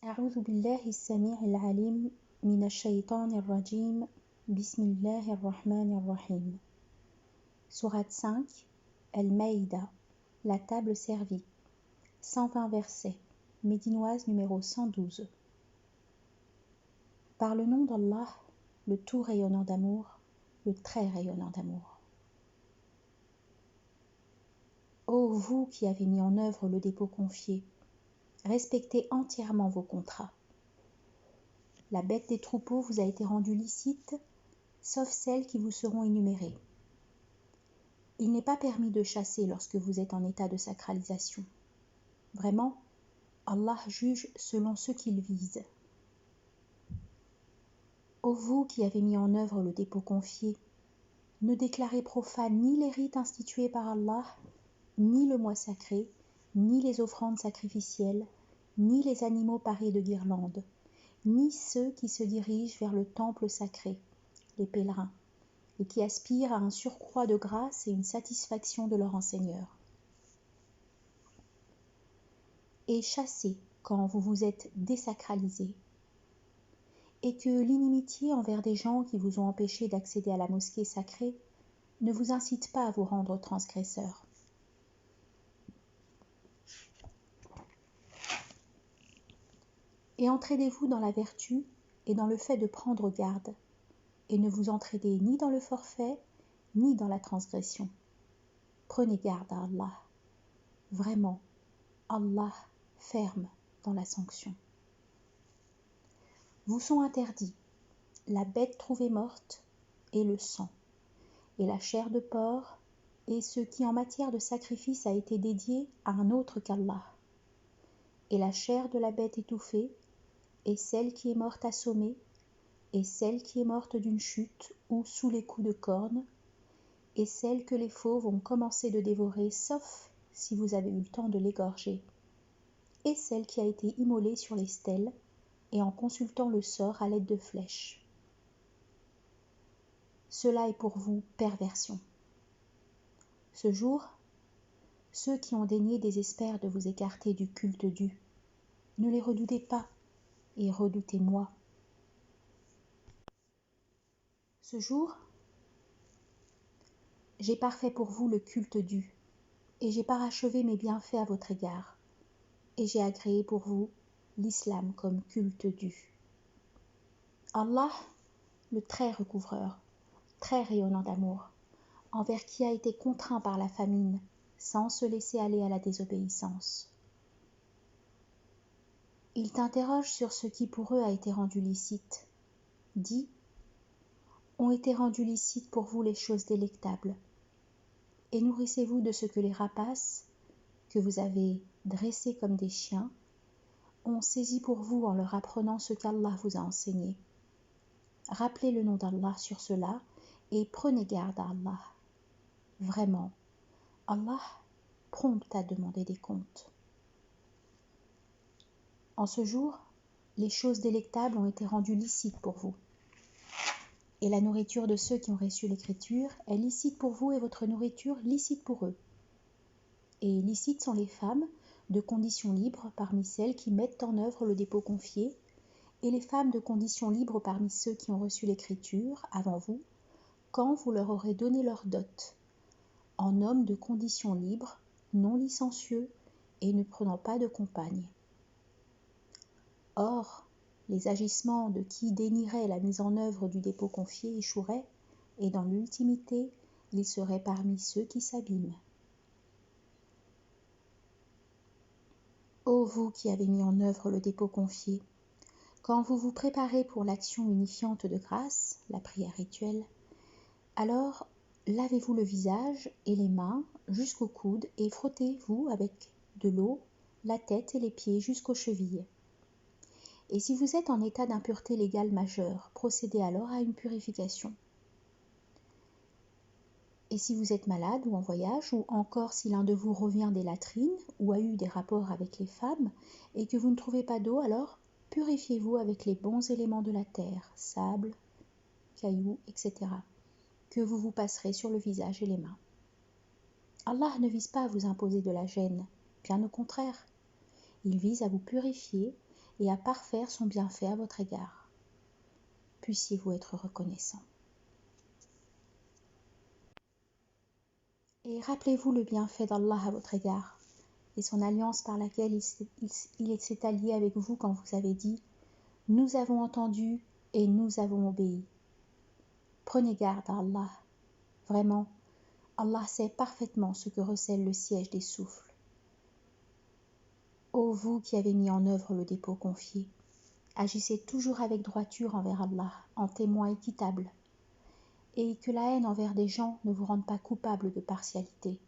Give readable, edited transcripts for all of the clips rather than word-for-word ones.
أعوذ بالله السميع العليم من الشيطان الرجيم بسم الله الرحمن الرحيم. Sourate 5, Al-Maïda, la table servie, 120 versets, médinoise numéro 112. Par le nom d'Allah, le tout rayonnant d'amour, le très rayonnant d'amour. Ô vous qui avez mis en œuvre le dépôt confié, respectez entièrement vos contrats. La bête des troupeaux vous a été rendue licite, sauf celles qui vous seront énumérées. Il n'est pas permis de chasser lorsque vous êtes en état de sacralisation. Vraiment, Allah juge selon ce qu'il vise. Ô vous qui avez mis en œuvre le dépôt confié, ne déclarez profane ni les rites institués par Allah, ni le mois sacré, ni les offrandes sacrificielles, ni les animaux parés de guirlandes, ni ceux qui se dirigent vers le temple sacré, les pèlerins, et qui aspirent à un surcroît de grâce et une satisfaction de leur enseigneur. Et chassez quand vous vous êtes désacralisés, et que l'inimitié envers des gens qui vous ont empêché d'accéder à la mosquée sacrée ne vous incite pas à vous rendre transgresseurs. Et entraînez-vous dans la vertu et dans le fait de prendre garde, et ne vous entraînez ni dans le forfait, ni dans la transgression. Prenez garde à Allah. Vraiment, Allah ferme dans la sanction. Vous sont interdits la bête trouvée morte et le sang, et la chair de porc, et ce qui en matière de sacrifice a été dédié à un autre qu'Allah, et la chair de la bête étouffée, et celle qui est morte assommée, et celle qui est morte d'une chute ou sous les coups de corne, et celle que les fauves ont commencé de dévorer, sauf si vous avez eu le temps de l'égorger, et celle qui a été immolée sur les stèles, et en consultant le sort à l'aide de flèches. Cela est pour vous perversion. Ce jour, ceux qui ont daigné désespèrent de vous écarter du culte dû. Ne les redoutez pas, et redoutez-moi. Ce jour, j'ai parfait pour vous le culte dû, et j'ai parachevé mes bienfaits à votre égard, et j'ai agréé pour vous l'islam comme culte dû. Allah, le très recouvreur, très rayonnant d'amour, envers qui a été contraint par la famine, sans se laisser aller à la désobéissance. Ils t'interrogent sur ce qui pour eux a été rendu licite. Dis, ont été rendues licites pour vous les choses délectables, et nourrissez-vous de ce que les rapaces, que vous avez dressés comme des chiens, ont saisi pour vous en leur apprenant ce qu'Allah vous a enseigné. Rappelez le nom d'Allah sur cela, et prenez garde à Allah. Vraiment, Allah prompt à demander des comptes. En ce jour, les choses délectables ont été rendues licites pour vous. Et la nourriture de ceux qui ont reçu l'écriture est licite pour vous et votre nourriture licite pour eux. Et licites sont les femmes de condition libre parmi celles qui mettent en œuvre le dépôt confié, et les femmes de condition libre parmi ceux qui ont reçu l'écriture avant vous, quand vous leur aurez donné leur dot, en hommes de condition libre, non licencieux et ne prenant pas de compagne. Or, les agissements de qui dénierait la mise en œuvre du dépôt confié échoueraient, et dans l'ultimité, ils seraient parmi ceux qui s'abîment. Ô vous qui avez mis en œuvre le dépôt confié, quand vous vous préparez pour l'action unifiante de grâce, la prière rituelle, alors lavez-vous le visage et les mains jusqu'aux coudes et frottez-vous avec de l'eau la tête et les pieds jusqu'aux chevilles. Et si vous êtes en état d'impureté légale majeure, procédez alors à une purification. Et si vous êtes malade ou en voyage, ou encore si l'un de vous revient des latrines ou a eu des rapports avec les femmes, et que vous ne trouvez pas d'eau, alors purifiez-vous avec les bons éléments de la terre, sable, cailloux, etc., que vous vous passerez sur le visage et les mains. Allah ne vise pas à vous imposer de la gêne, bien au contraire. Il vise à vous purifier et à parfaire son bienfait à votre égard. Puissiez-vous être reconnaissant. Et rappelez-vous le bienfait d'Allah à votre égard et son alliance par laquelle il s'est allié avec vous quand vous avez dit « Nous avons entendu et nous avons obéi ». Prenez garde à Allah. Vraiment, Allah sait parfaitement ce que recèle le siège des souffles. Ô vous qui avez mis en œuvre le dépôt confié, agissez toujours avec droiture envers Allah, en témoin équitable, et que la haine envers des gens ne vous rende pas coupable de partialité.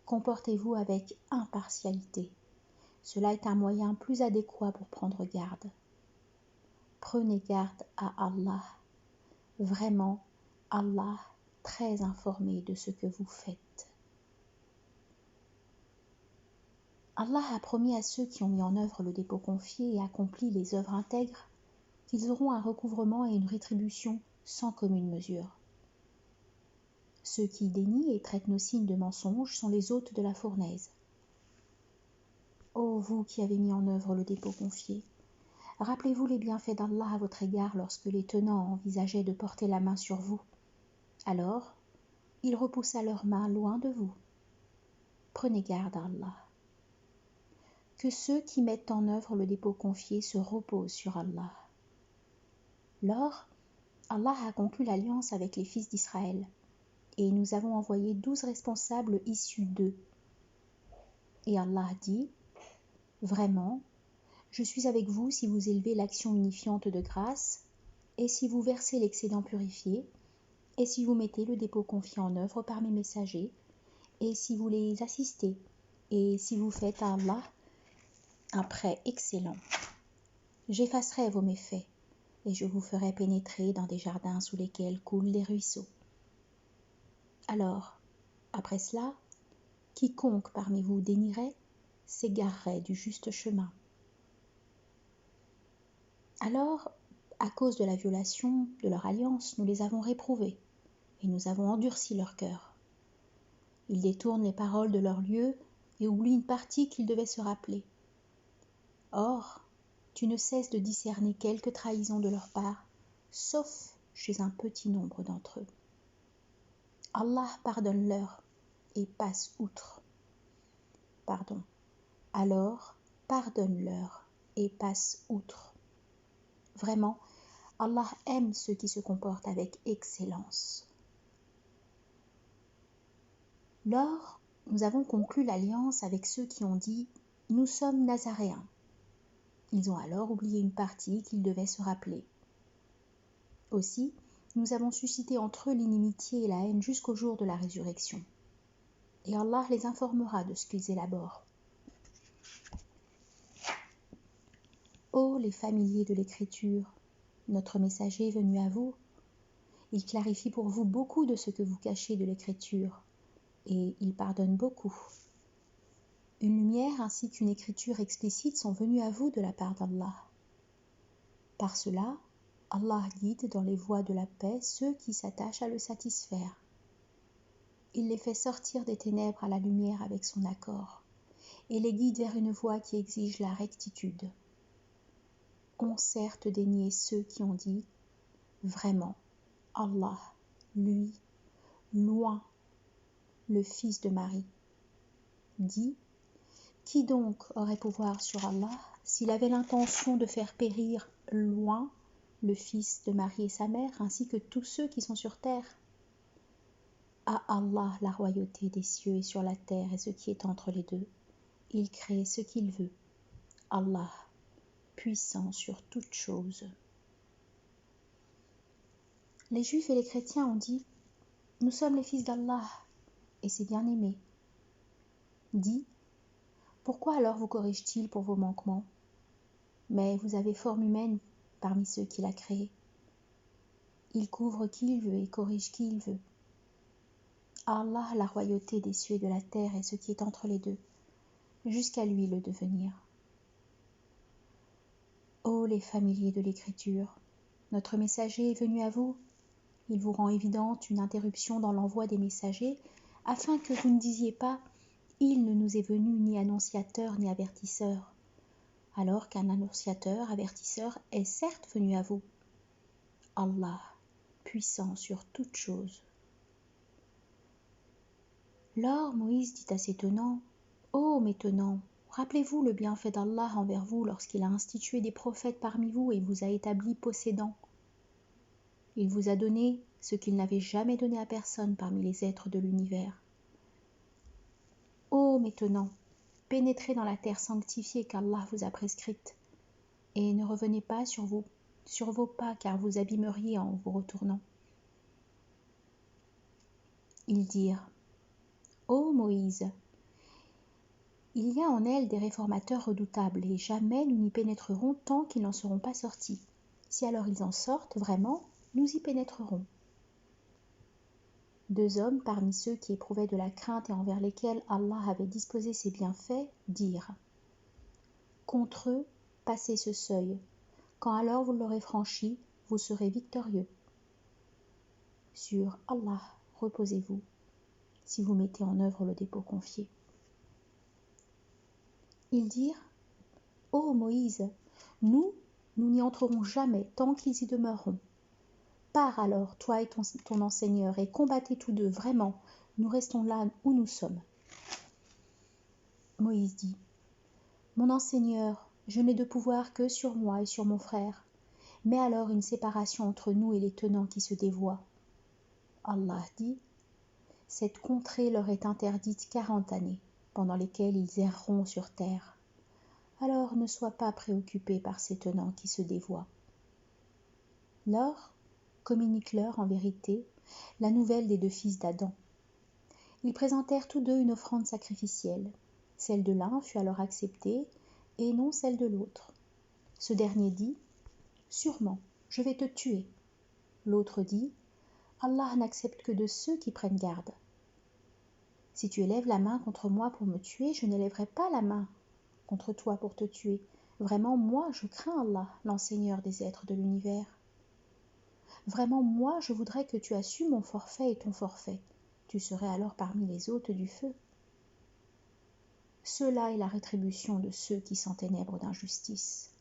Comportez-vous avec impartialité. Cela est un moyen plus adéquat pour prendre garde. Prenez garde à Allah. Vraiment, Allah, très informé de ce que vous faites. Allah a promis à ceux qui ont mis en œuvre le dépôt confié et accompli les œuvres intègres qu'ils auront un recouvrement et une rétribution sans commune mesure. Ceux qui dénient et traitent nos signes de mensonges sont les hôtes de la fournaise. Ô vous qui avez mis en œuvre le dépôt confié, rappelez-vous les bienfaits d'Allah à votre égard lorsque les tenants envisageaient de porter la main sur vous. Alors, il repoussa leurs mains loin de vous. Prenez garde à Allah. Que ceux qui mettent en œuvre le dépôt confié se reposent sur Allah. Lors, Allah a conclu l'alliance avec les fils d'Israël, et nous avons envoyé 12 responsables issus d'eux. Et Allah dit, « Vraiment, je suis avec vous si vous élevez l'action unifiante de grâce, et si vous versez l'excédent purifié, et si vous mettez le dépôt confié en œuvre par mes messagers, et si vous les assistez, et si vous faites à Allah un prêt excellent. J'effacerai vos méfaits, et je vous ferai pénétrer dans des jardins sous lesquels coulent des ruisseaux. Alors, après cela, quiconque parmi vous dénierait s'égarerait du juste chemin. Alors, à cause de la violation de leur alliance, nous les avons réprouvés, et nous avons endurci leur cœur. Ils détournent les paroles de leur lieu et oublient une partie qu'ils devaient se rappeler. Or, tu ne cesses de discerner quelques trahisons de leur part, sauf chez un petit nombre d'entre eux. Allah pardonne-leur et passe outre. Alors, pardonne-leur et passe outre. Vraiment, Allah aime ceux qui se comportent avec excellence. Lors, nous avons conclu l'alliance avec ceux qui ont dit « Nous sommes Nazaréens ». Ils ont alors oublié une partie qu'ils devaient se rappeler. Aussi, nous avons suscité entre eux l'inimitié et la haine jusqu'au jour de la résurrection. Et Allah les informera de ce qu'ils élaborent. Ô les familiers de l'écriture, notre messager est venu à vous. Il clarifie pour vous beaucoup de ce que vous cachez de l'écriture, et il pardonne beaucoup. Une lumière ainsi qu'une écriture explicite sont venues à vous de la part d'Allah. Par cela, Allah guide dans les voies de la paix ceux qui s'attachent à le satisfaire. Il les fait sortir des ténèbres à la lumière avec son accord, et les guide vers une voie qui exige la rectitude. Ont certes dénié ceux qui ont dit « Vraiment, Allah, lui, loin, le fils de Marie. » Dit « Qui donc aurait pouvoir sur Allah s'il avait l'intention de faire périr loin le fils de Marie et sa mère, ainsi que tous ceux qui sont sur terre? À Allah la royauté des cieux et sur la terre et ce qui est entre les deux. Il crée ce qu'il veut. Allah, puissant sur toutes choses. » Les Juifs et les chrétiens ont dit « Nous sommes les fils d'Allah et ses bien-aimés. » Dit « Pourquoi alors vous corrige-t-il pour vos manquements? Mais vous avez forme humaine parmi ceux qu'il a créés. Il couvre qui il veut et corrige qui il veut. À Allah la royauté des cieux et de la terre et ce qui est entre les deux, jusqu'à lui le devenir. Ô les familiers de l'écriture, notre messager est venu à vous. Il vous rend évidente une interruption dans l'envoi des messagers, afin que vous ne disiez pas « Il ne nous est venu ni annonciateur ni avertisseur ». alors qu'un annonciateur, avertisseur, est certes venu à vous. Allah, puissant sur toute chose. Lors Moïse dit à ses tenants, « Ô mes tenants, rappelez-vous le bienfait d'Allah envers vous lorsqu'il a institué des prophètes parmi vous et vous a établis possédants. Il vous a donné ce qu'il n'avait jamais donné à personne parmi les êtres de l'univers. Ô mes tenants, pénétrez dans la terre sanctifiée qu'Allah vous a prescrite, et ne revenez pas sur vos pas, car vous abîmeriez en vous retournant. » Ils dirent, « Ô Moïse, il y a en elle des réformateurs redoutables, et jamais nous n'y pénétrerons tant qu'ils n'en seront pas sortis. Si alors ils en sortent vraiment, nous y pénétrerons. » Deux hommes parmi ceux qui éprouvaient de la crainte et envers lesquels Allah avait disposé ses bienfaits dirent, « Contre eux, passez ce seuil. Quand alors vous l'aurez franchi, vous serez victorieux. Sur Allah reposez-vous, si vous mettez en œuvre le dépôt confié. » Ils dirent, « Ô Moïse, nous n'y entrerons jamais tant qu'ils y demeureront. Pars alors, toi et ton enseigneur, et combattez tous deux, vraiment, nous restons là où nous sommes. » Moïse dit, « Mon enseigneur, je n'ai de pouvoir que sur moi et sur mon frère. Mais alors une séparation entre nous et les tenants qui se dévoient. » Allah dit, « Cette contrée leur est interdite 40 années, pendant lesquelles ils erreront sur terre. Alors ne sois pas préoccupé par ces tenants qui se dévoient. » Lors communique-leur en vérité la nouvelle des deux fils d'Adam. Ils présentèrent tous deux une offrande sacrificielle. Celle de l'un fut alors acceptée et non celle de l'autre. Ce dernier dit, « Sûrement, je vais te tuer. » L'autre dit, « Allah n'accepte que de ceux qui prennent garde. Si tu élèves la main contre moi pour me tuer, je n'élèverai pas la main contre toi pour te tuer. Vraiment, moi, je crains Allah, l'enseigneur des êtres de l'univers. Vraiment, moi, je voudrais que tu assumes mon forfait et ton forfait. Tu serais alors parmi les hôtes du feu. Cela est la rétribution de ceux qui s'enténèbrent d'injustice. »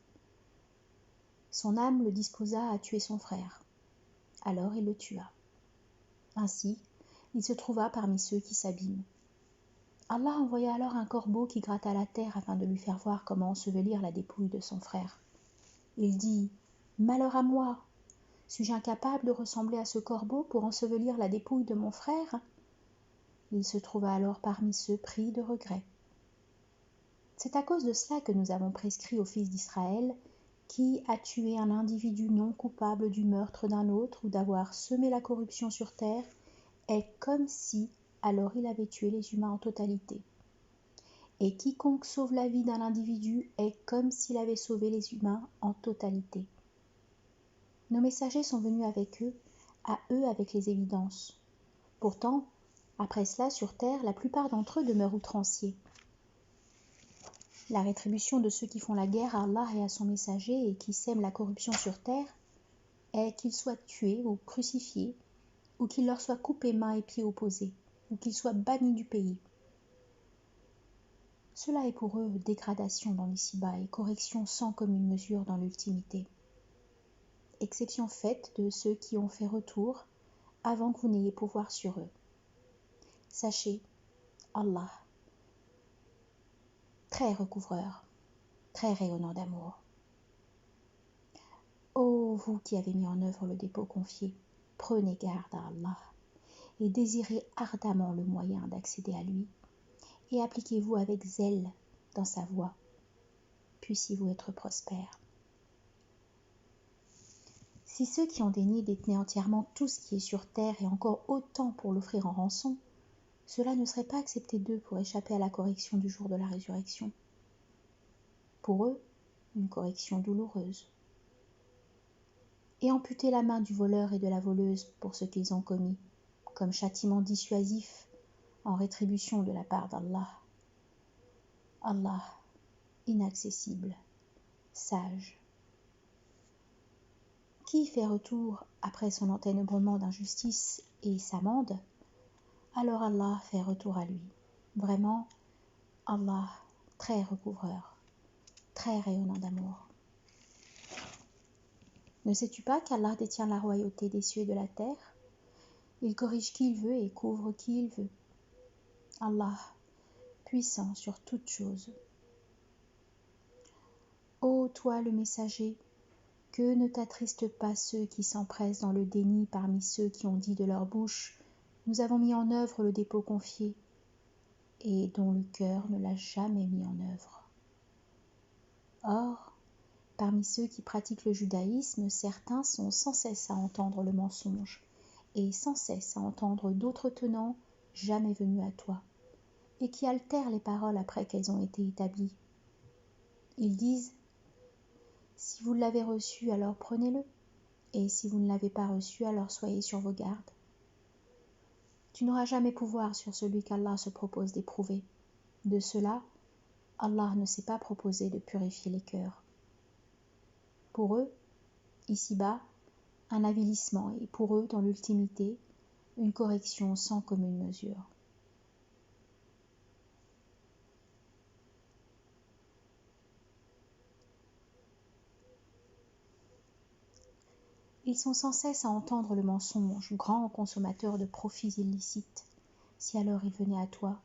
Son âme le disposa à tuer son frère. Alors il le tua. Ainsi, il se trouva parmi ceux qui s'abîment. Allah envoya alors un corbeau qui gratta la terre afin de lui faire voir comment ensevelir la dépouille de son frère. Il dit, « Malheur à moi! Suis-je incapable de ressembler à ce corbeau pour ensevelir la dépouille de mon frère ?» Il se trouva alors parmi ceux pris de regret. C'est à cause de cela que nous avons prescrit aux fils d'Israël qui a tué un individu non coupable du meurtre d'un autre ou d'avoir semé la corruption sur terre est comme si alors il avait tué les humains en totalité. Et quiconque sauve la vie d'un individu est comme s'il avait sauvé les humains en totalité. Nos messagers sont venus avec eux avec les évidences. Pourtant, après cela, sur terre, la plupart d'entre eux demeurent outranciers. La rétribution de ceux qui font la guerre à Allah et à son messager et qui sèment la corruption sur terre est qu'ils soient tués ou crucifiés, ou qu'il leur soit coupé mains et pieds opposés, ou qu'ils soient bannis du pays. Cela est pour eux dégradation dans l'ici-bas et correction sans commune mesure dans l'ultimité. Exception faite de ceux qui ont fait retour avant que vous n'ayez pouvoir sur eux. Sachez, Allah, très recouvreur, très rayonnant d'amour. Ô vous qui avez mis en œuvre le dépôt confié, prenez garde à Allah et désirez ardemment le moyen d'accéder à lui et appliquez-vous avec zèle dans sa voie. Puissiez-vous être prospères. Si ceux qui ont dénié détenaient entièrement tout ce qui est sur terre et encore autant pour l'offrir en rançon, cela ne serait pas accepté d'eux pour échapper à la correction du jour de la résurrection. Pour eux, une correction douloureuse. Et amputer la main du voleur et de la voleuse pour ce qu'ils ont commis, comme châtiment dissuasif en rétribution de la part d'Allah. Allah, inaccessible, sage. Qui fait retour après son enténébrement d'injustice et s'amende, alors Allah fait retour à lui. Vraiment, Allah, très recouvreur, très rayonnant d'amour. Ne sais-tu pas qu'Allah détient la royauté des cieux et de la terre? Il corrige qui il veut et couvre qui il veut. Allah, puissant sur toutes choses. Ô toi le messager, que ne t'attristent pas ceux qui s'empressent dans le déni parmi ceux qui ont dit de leur bouche « Nous avons mis en œuvre le dépôt confié » et dont le cœur ne l'a jamais mis en œuvre. Or, parmi ceux qui pratiquent le judaïsme, certains sont sans cesse à entendre le mensonge et sans cesse à entendre d'autres tenants jamais venus à toi, et qui altèrent les paroles après qu'elles ont été établies. Ils disent « Si vous l'avez reçu, alors prenez-le, et si vous ne l'avez pas reçu, alors soyez sur vos gardes. Tu n'auras jamais pouvoir sur celui qu'Allah se propose d'éprouver. De cela, Allah ne s'est pas proposé de purifier les cœurs. Pour eux, ici-bas, un avilissement et pour eux, dans l'ultimité, une correction sans commune mesure. Ils sont sans cesse à entendre le mensonge, grands consommateurs de profits illicites. Si alors ils venaient à toi,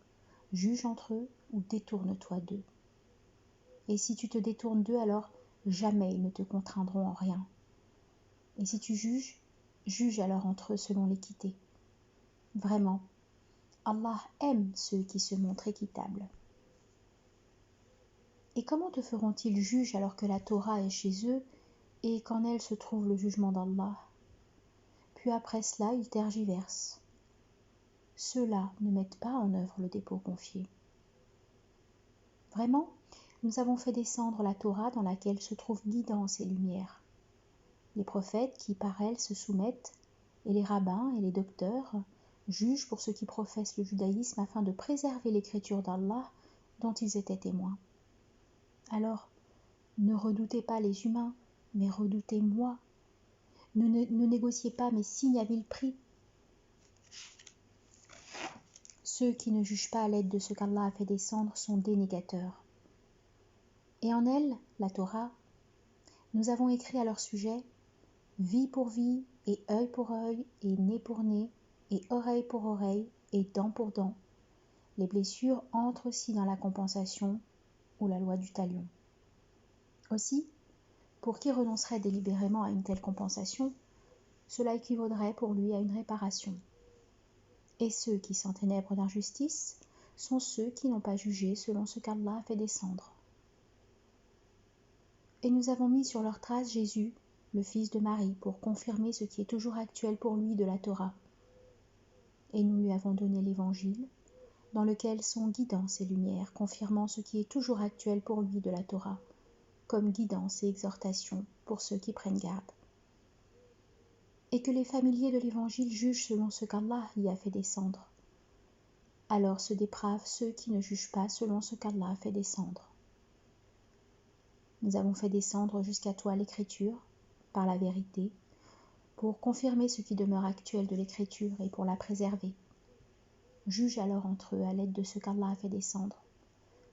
juge entre eux ou détourne-toi d'eux. Et si tu te détournes d'eux, alors jamais ils ne te contraindront en rien. Et si tu juges, juge alors entre eux selon l'équité. Vraiment, Allah aime ceux qui se montrent équitables. Et comment te feront-ils juges alors que la Torah est chez eux et qu'en elle se trouve le jugement d'Allah? Puis après cela, ils tergiversent. Ceux-là ne mettent pas en œuvre le dépôt confié. Vraiment, nous avons fait descendre la Torah dans laquelle se trouve guidance et lumière. Les prophètes qui par elle se soumettent, et les rabbins et les docteurs, jugent pour ceux qui professent le judaïsme afin de préserver l'écriture d'Allah dont ils étaient témoins. Alors, ne redoutez pas les humains, mais redoutez moi. Ne négociez pas mes signes à vil prix. Ceux qui ne jugent pas à l'aide de ce qu'Allah a fait descendre sont des négateurs. Et en elle, la Torah, nous avons écrit à leur sujet vie pour vie, et œil pour œil, et nez pour nez, et oreille pour oreille, et dent pour dent. Les blessures entrent aussi dans la compensation ou la loi du talion. Aussi, pour qui renoncerait délibérément à une telle compensation, cela équivaudrait pour lui à une réparation. Et ceux qui s'enténèbrent d'injustice sont ceux qui n'ont pas jugé selon ce qu'Allah a fait descendre. Et nous avons mis sur leur trace Jésus, le fils de Marie, pour confirmer ce qui est toujours actuel pour lui de la Torah. Et nous lui avons donné l'Évangile, dans lequel sont guidance et lumière, confirmant ce qui est toujours actuel pour lui de la Torah, comme guidance et exhortation pour ceux qui prennent garde. Et que les familiers de l'Évangile jugent selon ce qu'Allah y a fait descendre. Alors se dépravent ceux qui ne jugent pas selon ce qu'Allah a fait descendre. Nous avons fait descendre jusqu'à toi l'Écriture, par la vérité, pour confirmer ce qui demeure actuel de l'Écriture et pour la préserver. Juge alors entre eux à l'aide de ce qu'Allah a fait descendre.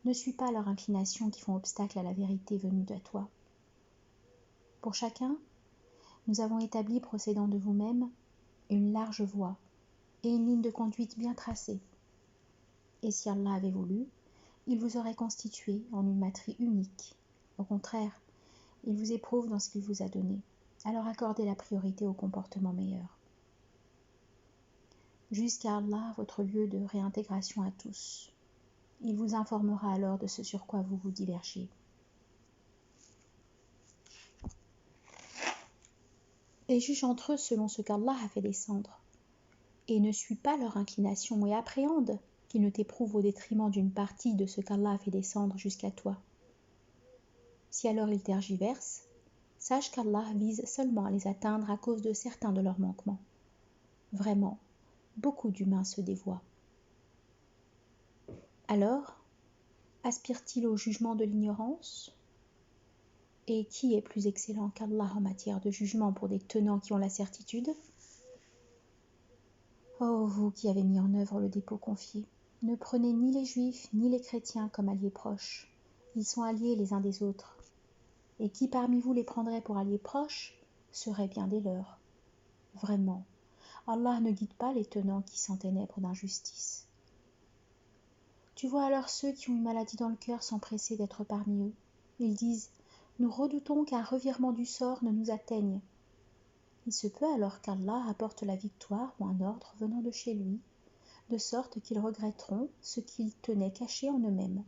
Ne suis pas leurs inclinations qui font obstacle à la vérité venue de toi. Pour chacun, nous avons établi, procédant de vous-même, une large voie et une ligne de conduite bien tracée. Et si Allah avait voulu, il vous aurait constitué en une matrie unique. Au contraire, il vous éprouve dans ce qu'il vous a donné. Alors accordez la priorité au comportement meilleur. Jusqu'à Allah, votre lieu de réintégration à tous. Il vous informera alors de ce sur quoi vous vous divergez. Et juge entre eux selon ce qu'Allah a fait descendre. Et ne suis pas leur inclination et appréhende qu'ils ne t'éprouvent au détriment d'une partie de ce qu'Allah a fait descendre jusqu'à toi. Si alors ils tergiversent, sache qu'Allah vise seulement à les atteindre à cause de certains de leurs manquements. Vraiment, beaucoup d'humains se dévoient. Alors, aspire-t-il au jugement de l'ignorance? Et qui est plus excellent qu'Allah en matière de jugement pour des tenants qui ont la certitude? Ô vous qui avez mis en œuvre le dépôt confié, ne prenez ni les juifs ni les chrétiens comme alliés proches, Ils sont alliés les uns des autres. Et qui parmi vous les prendrait pour alliés proches serait bien des leurs. Vraiment, Allah ne guide pas les tenants qui s'enténèbrent d'injustice. Tu vois alors ceux qui ont une maladie dans le cœur s'empresser d'être parmi eux. Ils disent « Nous redoutons qu'un revirement du sort ne nous atteigne. » Il se peut alors qu'Allah apporte la victoire ou un ordre venant de chez lui, de sorte qu'ils regretteront ce qu'ils tenaient caché en eux-mêmes.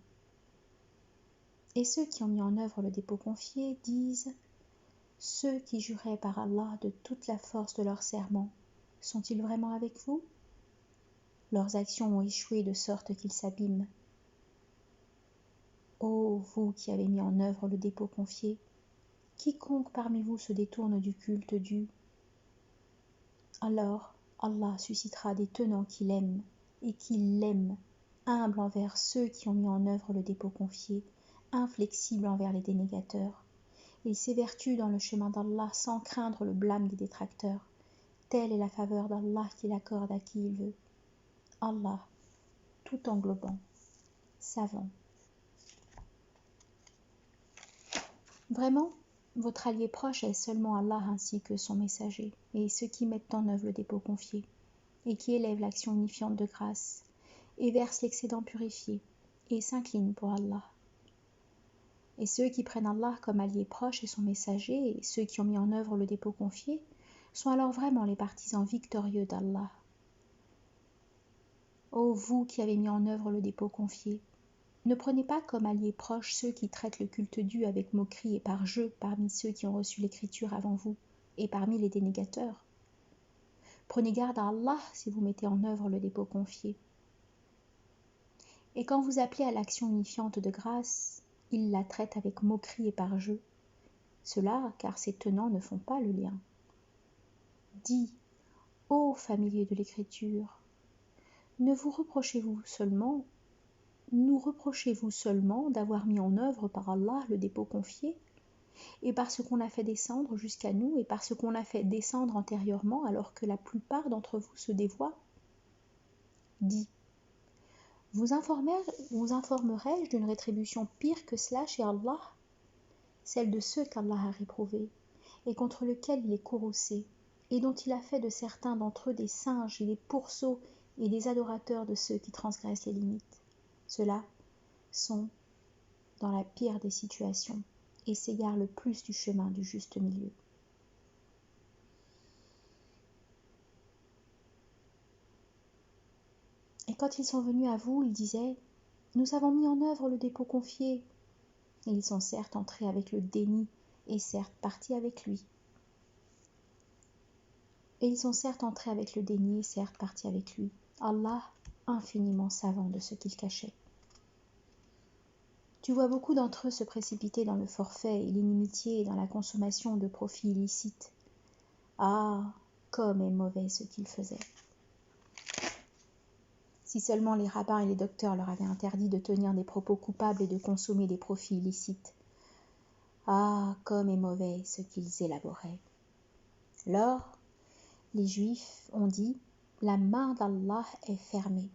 Et ceux qui ont mis en œuvre le dépôt confié disent « Ceux qui juraient par Allah de toute la force de leur serment, sont-ils vraiment avec vous ? Leurs actions ont échoué de sorte qu'ils s'abîment. Ô vous qui avez mis en œuvre le dépôt confié, quiconque parmi vous se détourne du culte dû, alors Allah suscitera des tenants qui l'aiment et qui l'aiment, humbles envers ceux qui ont mis en œuvre le dépôt confié, inflexibles envers les dénégateurs. Ils s'évertuent dans le chemin d'Allah sans craindre le blâme des détracteurs. Telle est la faveur d'Allah qu'il accorde à qui il veut. Allah, tout englobant, savant. Vraiment, votre allié proche est seulement Allah ainsi que son messager, et ceux qui mettent en œuvre le dépôt confié, et qui élèvent l'action unifiante de grâce, et versent l'excédent purifié, et s'inclinent pour Allah. Et ceux qui prennent Allah comme allié proche et son messager, et ceux qui ont mis en œuvre le dépôt confié, sont alors vraiment les partisans victorieux d'Allah. Ô vous qui avez mis en œuvre le dépôt confié, ne prenez pas comme alliés proches ceux qui traitent le culte dû avec moquerie et par jeu parmi ceux qui ont reçu l'écriture avant vous et parmi les dénégateurs. Prenez garde à Allah si vous mettez en œuvre le dépôt confié. Et quand vous appelez à l'action unifiante de grâce, il la traite avec moquerie et par jeu. Cela car ses tenants ne font pas le lien. Dis, ô familiers de l'écriture, nous reprochez-vous seulement d'avoir mis en œuvre par Allah le dépôt confié, et par ce qu'on a fait descendre jusqu'à nous, et par ce qu'on a fait descendre antérieurement, alors que la plupart d'entre vous se dévoient ? Dis, vous informerai-je d'une rétribution pire que cela chez Allah ? Celle de ceux qu'Allah a réprouvés, et contre lesquels il est courroucé, et dont il a fait de certains d'entre eux des singes et des pourceaux et des adorateurs de ceux qui transgressent les limites. Ceux-là sont dans la pire des situations et s'égarent le plus du chemin du juste milieu. Et quand ils sont venus à vous, ils disaient « Nous avons mis en œuvre le dépôt confié ». Et ils sont certes entrés avec le déni et certes partis avec lui. Allah, infiniment savant de ce qu'ils cachaient. Tu vois beaucoup d'entre eux se précipiter dans le forfait et l'inimitié et dans la consommation de profits illicites. Ah, comme est mauvais ce qu'ils faisaient. Si seulement les rabbins et les docteurs leur avaient interdit de tenir des propos coupables et de consommer des profits illicites. Ah, comme est mauvais ce qu'ils élaboraient. Lors, les Juifs ont dit « La main d'Allah est fermée.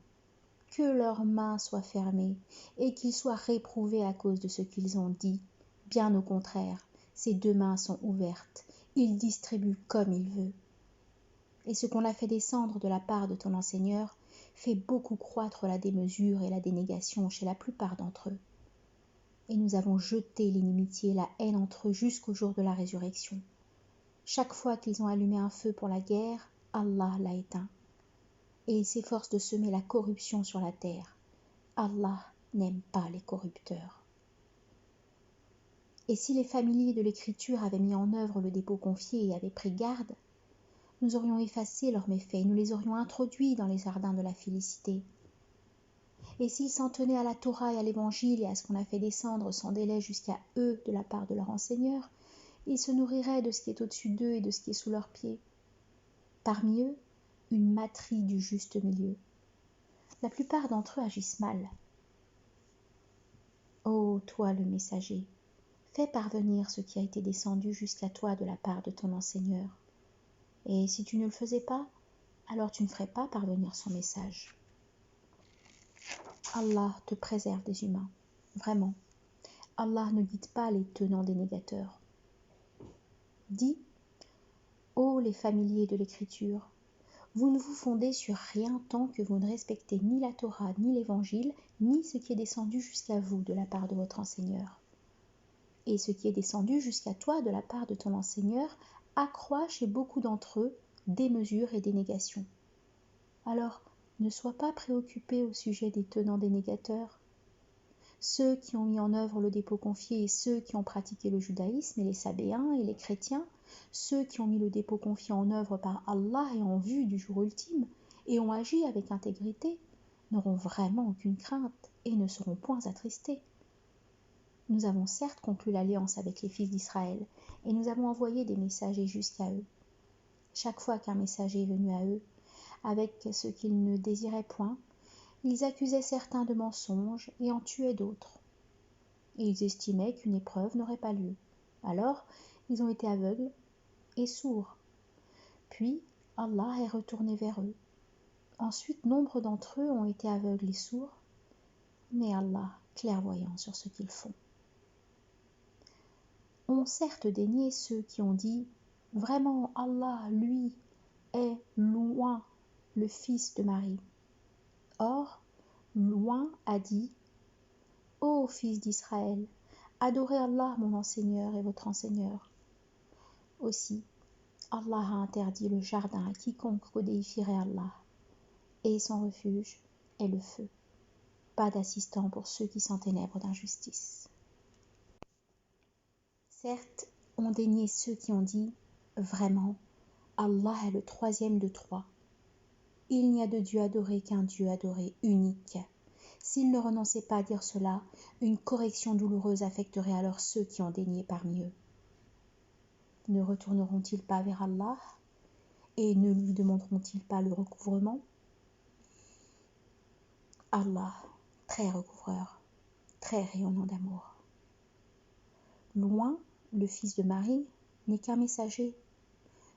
Que leurs mains soient fermées et qu'ils soient réprouvés à cause de ce qu'ils ont dit. Bien au contraire, ses deux mains sont ouvertes. Il distribue comme il veut. Et ce qu'on a fait descendre de la part de ton enseigneur fait beaucoup croître la démesure et la dénégation chez la plupart d'entre eux. Et nous avons jeté l'inimitié et la haine entre eux jusqu'au jour de la résurrection. Chaque fois qu'ils ont allumé un feu pour la guerre, Allah l'a éteint. Et ils s'efforcent de semer la corruption sur la terre. Allah n'aime pas les corrupteurs. Et si les familiers de l'écriture avaient mis en œuvre le dépôt confié et avaient pris garde, nous aurions effacé leurs méfaits et nous les aurions introduits dans les jardins de la félicité. Et s'ils s'en tenaient à la Torah et à l'Évangile et à ce qu'on a fait descendre sans délai jusqu'à eux de la part de leur enseigneur, ils se nourriraient de ce qui est au-dessus d'eux et de ce qui est sous leurs pieds. Parmi eux, une matrie du juste milieu. La plupart d'entre eux agissent mal. Ô toi le messager, fais parvenir ce qui a été descendu jusqu'à toi de la part de ton enseigneur. Et si tu ne le faisais pas, alors tu ne ferais pas parvenir son message. Allah te préserve des humains. Vraiment, Allah ne guide pas les tenants des négateurs. Dis, ô les familiers de l'écriture, vous ne vous fondez sur rien tant que vous ne respectez ni la Torah, ni l'Évangile, ni ce qui est descendu jusqu'à vous de la part de votre enseigneur. Et ce qui est descendu jusqu'à toi de la part de ton enseigneur accroît chez beaucoup d'entre eux des mesures et des négations. Alors, ne sois pas préoccupé au sujet des tenants des négateurs. Ceux qui ont mis en œuvre le dépôt confié et ceux qui ont pratiqué le judaïsme et les sabéens et les chrétiens, ceux qui ont mis le dépôt confié en œuvre par Allah et en vue du jour ultime et ont agi avec intégrité, n'auront vraiment aucune crainte et ne seront point attristés. Nous avons certes conclu l'alliance avec les fils d'Israël et nous avons envoyé des messagers jusqu'à eux. Chaque fois qu'un messager est venu à eux, avec ce qu'ils ne désiraient point, ils accusaient certains de mensonges et en tuaient d'autres. Ils estimaient qu'une épreuve n'aurait pas lieu. Alors, ils ont été aveugles et sourds. Puis, Allah est retourné vers eux. Ensuite, nombre d'entre eux ont été aveugles et sourds, mais Allah, clairvoyant sur ce qu'ils font. Ont certes dénié ceux qui ont dit « Vraiment, Allah, lui, est loin, le fils de Marie. » Or, loin a dit « Ô fils d'Israël, adorez Allah mon enseigneur et votre enseigneur. » Aussi, Allah a interdit le jardin à quiconque codéifierait Allah, et son refuge est le feu. Pas d'assistant pour ceux qui s'enténèbrent d'injustice. Certes, ont dénié ceux qui ont dit « Vraiment, Allah est le troisième de trois. Il n'y a de Dieu adoré qu'un Dieu adoré unique. » S'ils ne renonçaient pas à dire cela, une correction douloureuse affecterait alors ceux qui ont dénié parmi eux. Ne retourneront-ils pas vers Allah et ne lui demanderont-ils pas le recouvrement? Allah, très recouvreur, très rayonnant d'amour. Loin, le fils de Marie n'est qu'un messager.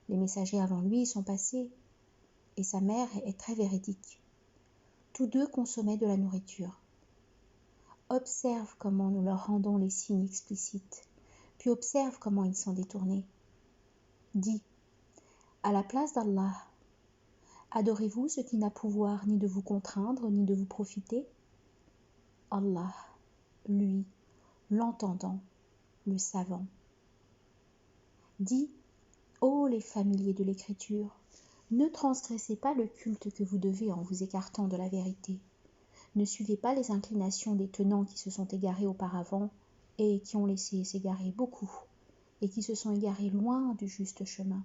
Les messagers avant lui sont passés, et sa mère est très véridique. Tous deux consommaient de la nourriture. Observe comment nous leur rendons les signes explicites, puis observe comment ils sont détournés. Dis, à la place d'Allah, adorez-vous ce qui n'a pouvoir ni de vous contraindre ni de vous profiter? Allah, lui, l'entendant, le savant. Dis, ô les familiers de l'écriture, ne transgressez pas le culte que vous devez en vous écartant de la vérité. Ne suivez pas les inclinations des tenants qui se sont égarés auparavant et qui ont laissé s'égarer beaucoup et qui se sont égarés loin du juste chemin.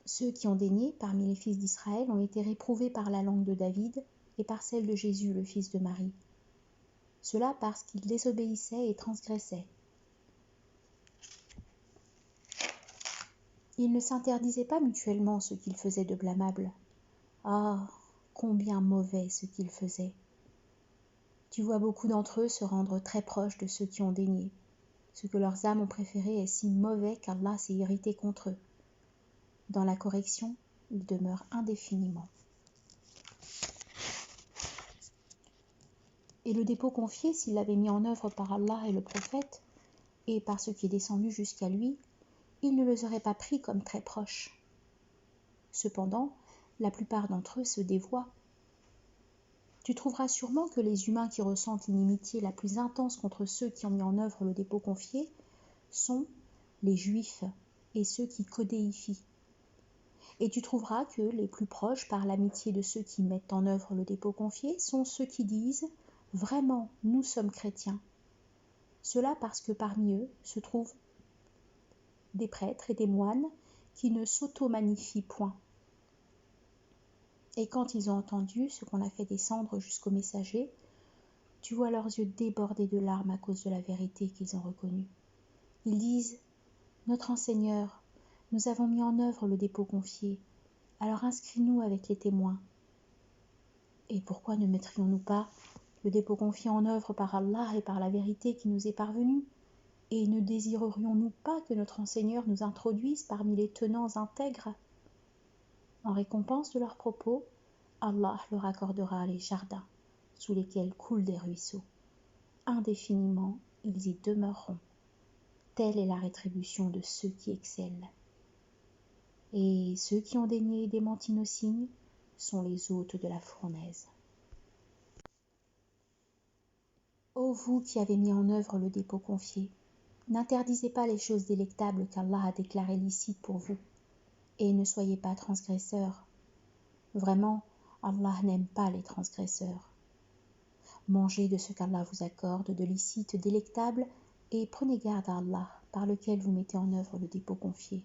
Ceux qui ont dénié parmi les fils d'Israël ont été réprouvés par la langue de David et par celle de Jésus, le fils de Marie. Cela parce qu'ils désobéissaient et transgressaient. Ils ne s'interdisaient pas mutuellement ce qu'ils faisaient de blâmable. Ah, combien mauvais ce qu'ils faisaient! Tu vois beaucoup d'entre eux se rendre très proches de ceux qui ont dénié. Ce que leurs âmes ont préféré est si mauvais qu'Allah s'est irrité contre eux. Dans la correction, ils demeurent indéfiniment. Et le dépôt confié, s'il l'avait mis en œuvre par Allah et le prophète, et par ce qui est descendu jusqu'à lui, il ne les aurait pas pris comme très proches. Cependant, la plupart d'entre eux se dévoient. Tu trouveras sûrement que les humains qui ressentent l'inimitié la plus intense contre ceux qui ont mis en œuvre le dépôt confié sont les juifs et ceux qui codéifient. Et tu trouveras que les plus proches par l'amitié de ceux qui mettent en œuvre le dépôt confié sont ceux qui disent « Vraiment, nous sommes chrétiens ». Cela parce que parmi eux se trouvent des prêtres et des moines qui ne s'auto-magnifient point. Et quand ils ont entendu ce qu'on a fait descendre jusqu'au messager, tu vois leurs yeux déborder de larmes à cause de la vérité qu'ils ont reconnue. Ils disent « Notre enseigneur, nous avons mis en œuvre le dépôt confié, alors inscris-nous avec les témoins. » Et pourquoi ne mettrions-nous pas le dépôt confié en œuvre par Allah et par la vérité qui nous est parvenue? Et ne désirerions-nous pas que notre enseigneur nous introduise parmi les tenants intègres? En récompense de leurs propos, Allah leur accordera les jardins sous lesquels coulent des ruisseaux. indéfiniment ils y demeureront. Telle est la rétribution de ceux qui excellent. Et ceux qui ont daigné démentir nos signes sont les hôtes de la fournaise. Ô vous qui avez mis en œuvre le dépôt confié, n'interdisez pas les choses délectables qu'Allah a déclarées licites pour vous, et ne soyez pas transgresseurs. Vraiment, Allah n'aime pas les transgresseurs. Mangez de ce qu'Allah vous accorde de licite délectable et prenez garde à Allah par lequel vous mettez en œuvre le dépôt confié.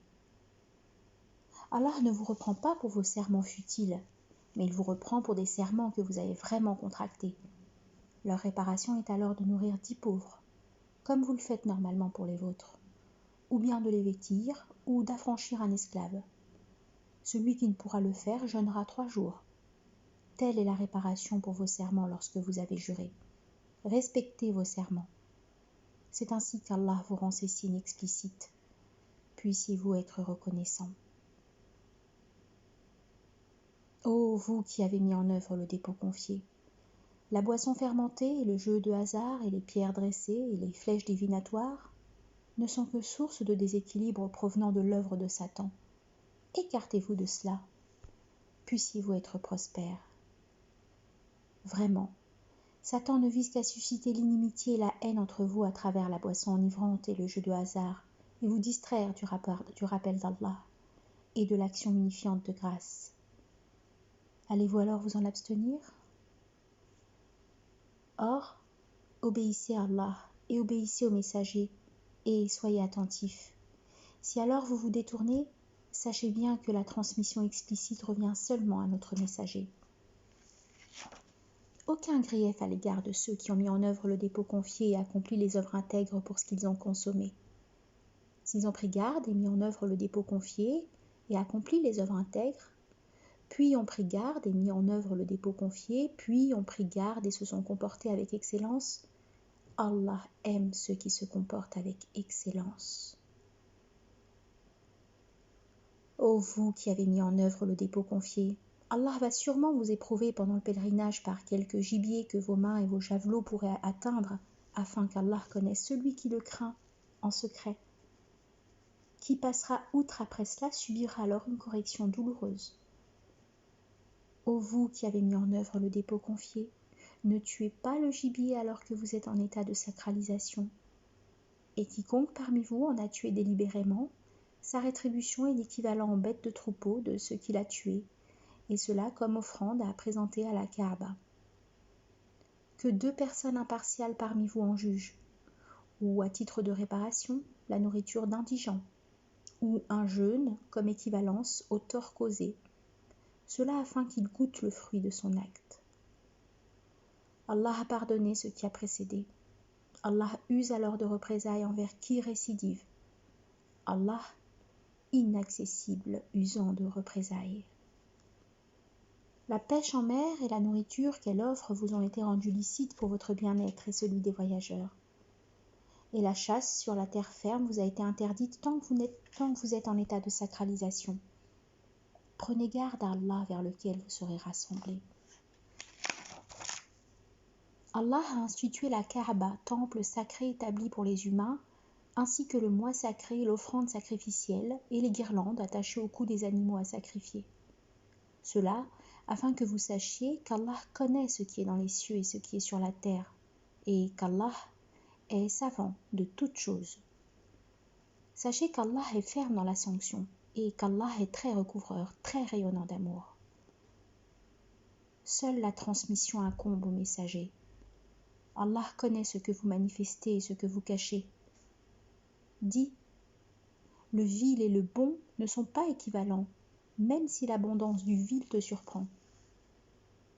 Allah ne vous reprend pas pour vos serments futiles, mais il vous reprend pour des serments que vous avez vraiment contractés. Leur réparation est alors de nourrir 10 pauvres, comme vous le faites normalement pour les vôtres, ou bien de les vêtir, ou d'affranchir un esclave. Celui qui ne pourra le faire jeûnera 3 jours. Telle est la réparation pour vos serments lorsque vous avez juré. Respectez vos serments. C'est ainsi qu'Allah vous rend ces signes explicites. Puissiez-vous être reconnaissants. Ô vous qui avez mis en œuvre le dépôt confié, la boisson fermentée et le jeu de hasard et les pierres dressées et les flèches divinatoires ne sont que source de déséquilibre provenant de l'œuvre de Satan. Écartez-vous de cela. Puissiez-vous être prospères. Vraiment, Satan ne vise qu'à susciter l'inimitié et la haine entre vous à travers la boisson enivrante et le jeu de hasard, et vous distraire du rappel d'Allah et de l'action unifiante de grâce. Allez-vous alors vous en abstenir? Or, obéissez à Allah et obéissez aux messagers, et soyez attentifs. Si alors vous vous détournez, sachez bien que la transmission explicite revient seulement à notre messager. Aucun grief à l'égard de ceux qui ont mis en œuvre le dépôt confié et accompli les œuvres intègres pour ce qu'ils ont consommé. S'ils ont pris garde et mis en œuvre le dépôt confié et accompli les œuvres intègres, puis ont pris garde et mis en œuvre le dépôt confié, puis ont pris garde et se sont comportés avec excellence, Allah aime ceux qui se comportent avec excellence. Ô vous qui avez mis en œuvre le dépôt confié, Allah va sûrement vous éprouver pendant le pèlerinage par quelque gibier que vos mains et vos javelots pourraient atteindre, afin qu'Allah connaisse celui qui le craint en secret. Qui passera outre après cela subira alors une correction douloureuse. Ô vous qui avez mis en œuvre le dépôt confié, ne tuez pas le gibier alors que vous êtes en état de sacralisation. Et quiconque parmi vous en a tué délibérément, sa rétribution est l'équivalent en bête de troupeau de ce qu'il a tué, et cela comme offrande à présenter à la Kaaba. Que 2 personnes impartiales parmi vous en jugent, ou à titre de réparation, la nourriture d'indigents, ou un jeûne comme équivalence au tort causé, cela afin qu'il goûte le fruit de son acte. Allah a pardonné ce qui a précédé. Allah use alors de représailles envers qui récidive. Allah, inaccessible, usant de représailles. La pêche en mer et la nourriture qu'elle offre vous ont été rendues licites pour votre bien-être et celui des voyageurs. Et la chasse sur la terre ferme vous a été interdite tant que vous êtes en état de sacralisation. Prenez garde à Allah vers lequel vous serez rassemblés. Allah a institué la Kaaba, temple sacré établi pour les humains, ainsi que le mois sacré, l'offrande sacrificielle et les guirlandes attachées au cou des animaux à sacrifier. Cela afin que vous sachiez qu'Allah connaît ce qui est dans les cieux et ce qui est sur la terre, et qu'Allah est savant de toutes choses. Sachez qu'Allah est ferme dans la sanction, et qu'Allah est très recouvreur, très rayonnant d'amour. Seule la transmission incombe au messager. Allah connaît ce que vous manifestez et ce que vous cachez. Dis, le vil et le bon ne sont pas équivalents, même si l'abondance du vil te surprend.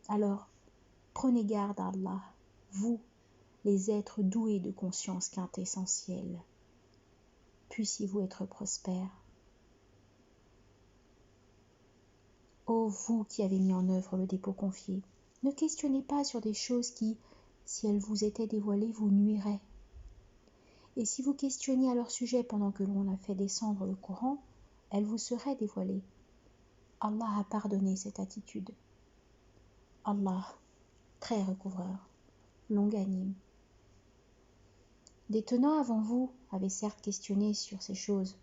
Alors, prenez garde à Allah, vous, les êtres doués de conscience quintessentielle. Puissiez-vous être prospères. Ô vous qui avez mis en œuvre le dépôt confié, ne questionnez pas sur des choses qui, si elles vous étaient dévoilées, vous nuiraient. Et si vous questionniez à leur sujet pendant que l'on a fait descendre le Coran, elles vous seraient dévoilées. Allah a pardonné cette attitude. Allah, très recouvreur, longanime. Des tenants avant vous avaient certes questionné sur ces choses.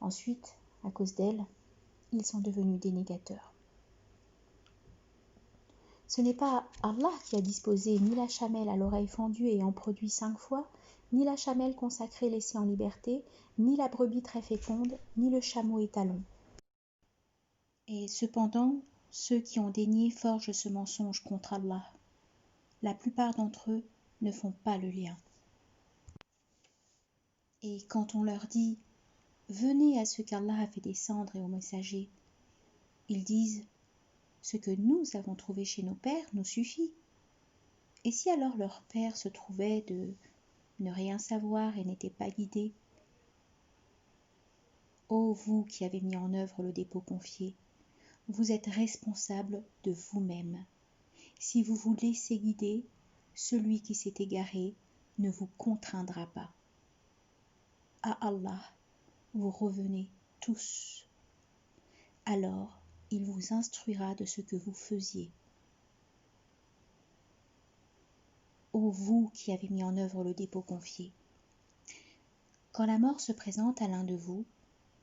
Ensuite, à cause d'elles, ils sont devenus des négateurs. Ce n'est pas Allah qui a disposé ni la chamelle à l'oreille fendue et en produit 5 fois, ni la chamelle consacrée laissée en liberté, ni la brebis très féconde, ni le chameau étalon. Et cependant, ceux qui ont daigné forgent ce mensonge contre Allah. La plupart d'entre eux ne font pas le lien. Et quand on leur dit « Venez à ce qu'Allah a fait descendre et aux messagers », ils disent « Ce que nous avons trouvé chez nos pères nous suffit ». Et si alors leur père se trouvait de ne rien savoir et n'était pas guidé ? Ô vous qui avez mis en œuvre le dépôt confié, vous êtes responsable de vous-même. Si vous vous laissez guider, celui qui s'est égaré ne vous contraindra pas. À Allah, vous revenez tous. Alors, il vous instruira de ce que vous faisiez. Ô vous qui avez mis en œuvre le dépôt confié, quand la mort se présente à l'un de vous,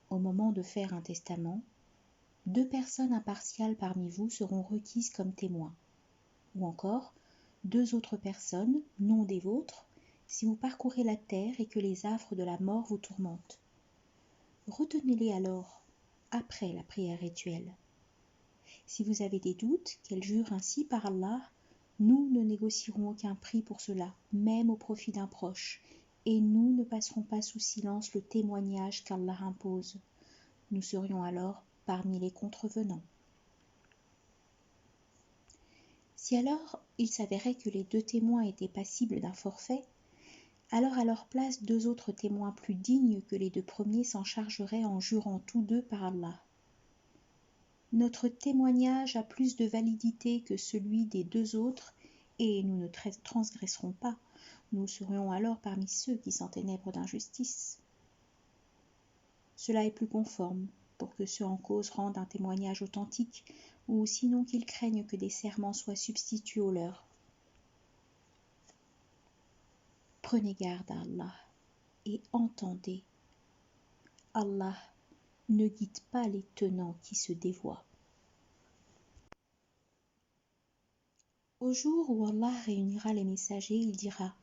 au moment de faire un testament, 2 personnes impartiales parmi vous seront requises comme témoins, ou encore 2 autres personnes, non des vôtres, si vous parcourez la terre et que les affres de la mort vous tourmentent. Retenez-les alors, après la prière rituelle. Si vous avez des doutes, qu'elles jurent ainsi par Allah, nous ne négocierons aucun prix pour cela, même au profit d'un proche, et nous ne passerons pas sous silence le témoignage qu'Allah impose. Nous serions alors parmi les contrevenants. Si alors il s'avérait que les 2 témoins étaient passibles d'un forfait, alors à leur place 2 autres témoins plus dignes que les 2 premiers s'en chargeraient en jurant tous 2 par Allah. Notre témoignage a plus de validité que celui des 2 autres, et nous ne transgresserons pas. Nous serions alors parmi ceux qui s'enténèbrent d'injustice. Cela est plus conforme, pour que ceux en cause rendent un témoignage authentique, ou sinon qu'ils craignent que des serments soient substitués aux leurs. Prenez garde à Allah, et entendez. Allah ne guide pas les tenants qui se dévoient. Au jour où Allah réunira les messagers, il dira :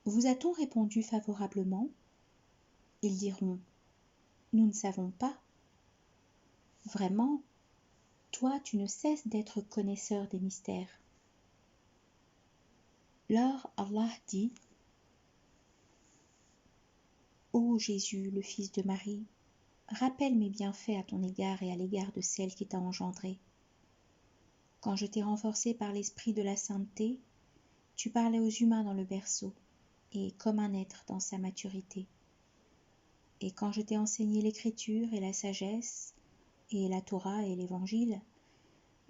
Vous a-t-on répondu favorablement ? Ils diront : Nous ne savons pas. Vraiment, toi tu ne cesses d'être connaisseur des mystères. Lors Allah dit : Ô Jésus, le fils de Marie, rappelle mes bienfaits à ton égard et à l'égard de celle qui t'a engendré. Quand je t'ai renforcé par l'esprit de la sainteté, tu parlais aux humains dans le berceau, et comme un être dans sa maturité. Et quand je t'ai enseigné l'écriture et la sagesse, et la Torah et l'évangile,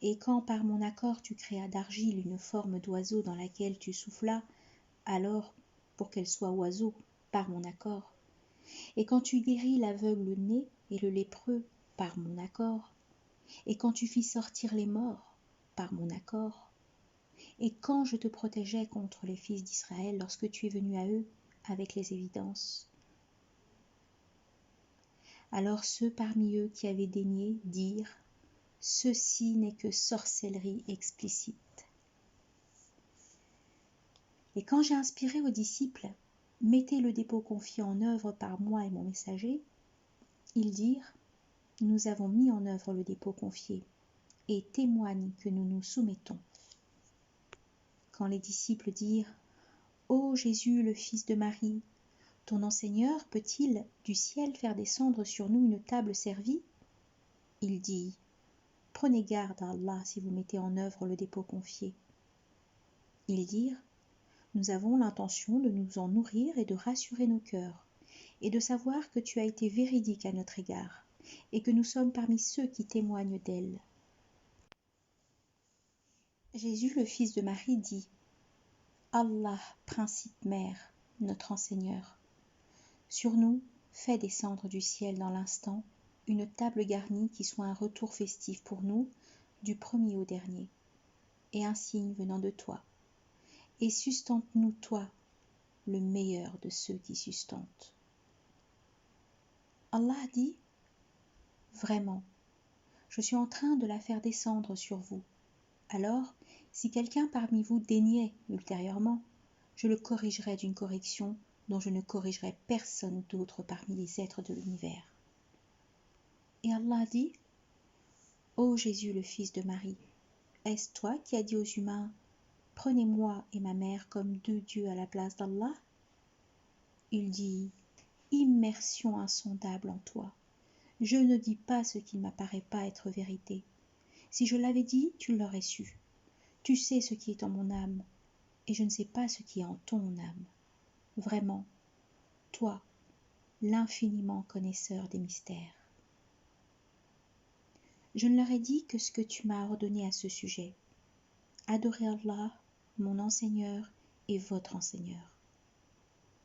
et quand par mon accord tu créas d'argile une forme d'oiseau dans laquelle tu soufflas, alors pour qu'elle soit oiseau, par mon accord, et quand tu guéris l'aveugle né et le lépreux, par mon accord, et quand tu fis sortir les morts, par mon accord, et quand je te protégeais contre les fils d'Israël lorsque tu es venu à eux avec les évidences. Alors ceux parmi eux qui avaient daigné dirent : Ceci n'est que sorcellerie explicite. Et quand j'ai inspiré aux disciples : Mettez le dépôt confié en œuvre par moi et mon messager, ils dirent : Nous avons mis en œuvre le dépôt confié et témoignent que nous nous soumettons. Quand les disciples dirent : Ô Jésus, le fils de Marie, ton enseigneur peut-il du ciel faire descendre sur nous une table servie ? Il dit : Prenez garde à Allah si vous mettez en œuvre le dépôt confié. Ils dirent : Nous avons l'intention de nous en nourrir et de rassurer nos cœurs, et de savoir que tu as été véridique à notre égard, et que nous sommes parmi ceux qui témoignent d'elle. Jésus, le fils de Marie, dit : Allah, principe mère, notre enseigneur, sur nous, fais descendre du ciel dans l'instant une table garnie qui soit un retour festif pour nous, du premier au dernier, et un signe venant de toi. Et sustente-nous, toi, le meilleur de ceux qui sustentent. Allah dit, vraiment, je suis en train de la faire descendre sur vous. Alors, si quelqu'un parmi vous déniait ultérieurement, je le corrigerai d'une correction dont je ne corrigerai personne d'autre parmi les êtres de l'univers. Et Allah dit, ô Jésus le fils de Marie, est-ce toi qui as dit aux humains, prenez-moi et ma mère comme deux dieux à la place d'Allah? Il dit, immersion insondable en toi. Je ne dis pas ce qui ne m'apparaît pas être vérité. Si je l'avais dit, tu l'aurais su. Tu sais ce qui est en mon âme, et je ne sais pas ce qui est en ton âme. Vraiment, toi, l'infiniment connaisseur des mystères. Je ne leur ai dit que ce que tu m'as ordonné à ce sujet. Adorez Allah, mon enseigneur et votre enseigneur.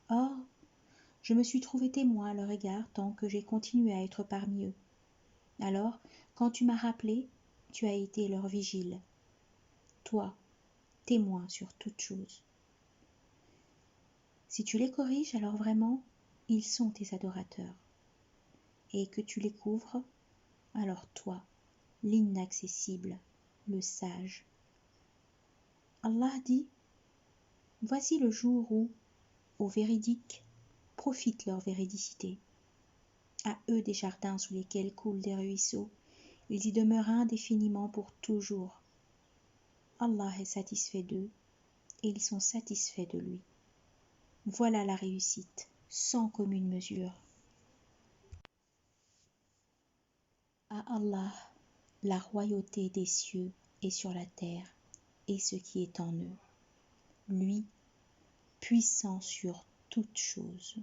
Or, je me suis trouvé témoin à leur égard tant que j'ai continué à être parmi eux. Alors, quand tu m'as rappelé, tu as été leur vigile. Toi, témoin sur toute chose. Si tu les corriges, alors vraiment, ils sont tes adorateurs. Et que tu les couvres, alors toi, l'inaccessible, le sage. Allah dit, voici le jour où, aux véridiques, profitent leur véridicité. À eux des jardins sous lesquels coulent des ruisseaux, ils y demeurent indéfiniment pour toujours. Allah est satisfait d'eux, et ils sont satisfaits de lui. Voilà la réussite, sans commune mesure. À Allah, la royauté des cieux et sur la terre, et ce qui est en eux. Lui, puissant sur toutes choses.